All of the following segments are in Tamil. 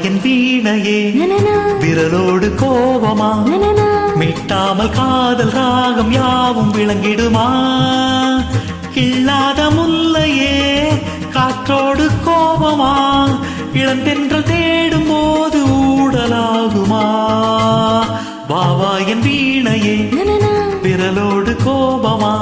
என் வீணையே விரலோடு கோபமா மீட்டாமல் காதல் ராகம் யாவும் விளங்கிடுமா இல்லாத முல்லையே காற்றோடு கோபமா இளந்தென்றல் தேடும் போது ஊடலாகுமா வாவா என் வீணையே விரலோடு கோபமா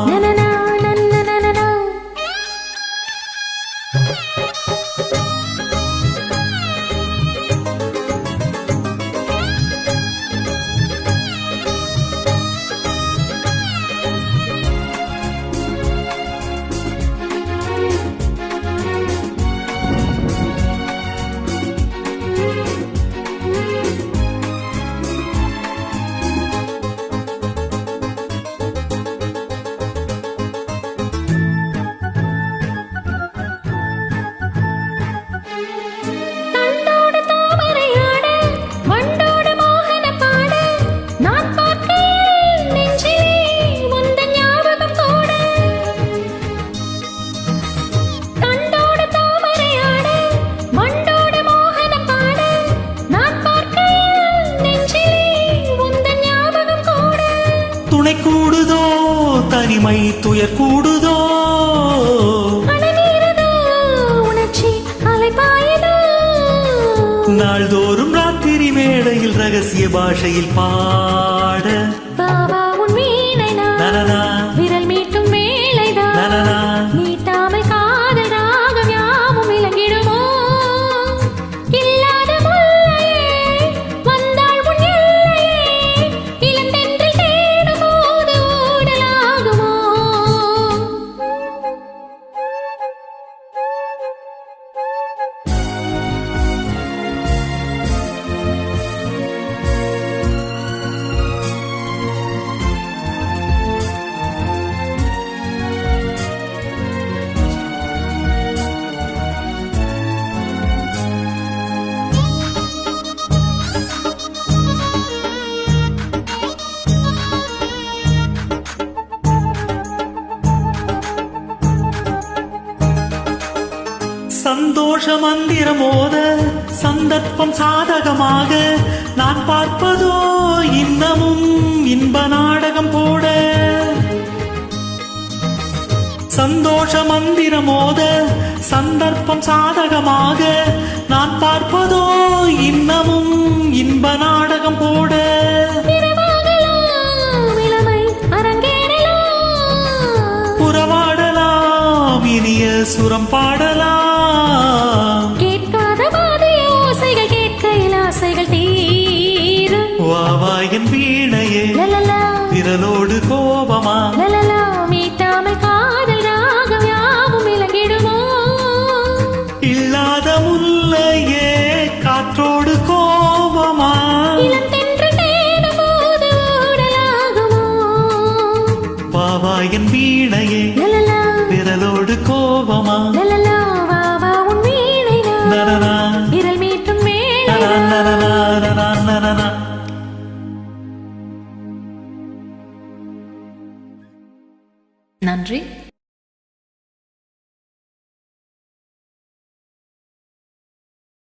துணை கூடுதோ தனிமை துயர் கூடுதோ நாள்தோறும் ராத்திரி மேடையில் ரகசிய பாஷையில் பாட விரல் மீட்டும் வேளைதான் மீட்டாமல் காதல் ராகம் யாவும் விளங்கிடுமோ இல்லாத முல்லையே வந்தாள் உன் எல்லையே இளந்தென்றல் தேடும் போது ஊடலாகுமோ சந்தோஷ மந்திரமோத சந்தர்ப்பம் சாதகமாக நான் பார்ப்பதோ இன்னமும் இன்ப நாடகம் போட சந்தோஷ மந்திரமோத சந்தர்ப்பம் சாதகமாக நான் பார்ப்பதோ இன்னமும் இன்ப நாடகம் போட புறவாடலாம் இனிய சுரம் பாடலாம் கேட்காத பாதைய ஓசைகள் கேட்கையில் ஆசைகள் தீரும் வாவா என் வீணையே விரலோடு கோபமா மீட்டாமல் காதல் ராகம் யாவும் விளங்கிடுமோ இல்லாத முல்லையே காற்றோடு கோபமா இளந்தென்றல் தேடும் போது ஊடலாகுமோ வாவா என் வீணையே விரலோடு கோபமா வாவா உன் வீணைதான் விரல் மீட்டும் வேளைதான் நன்றி.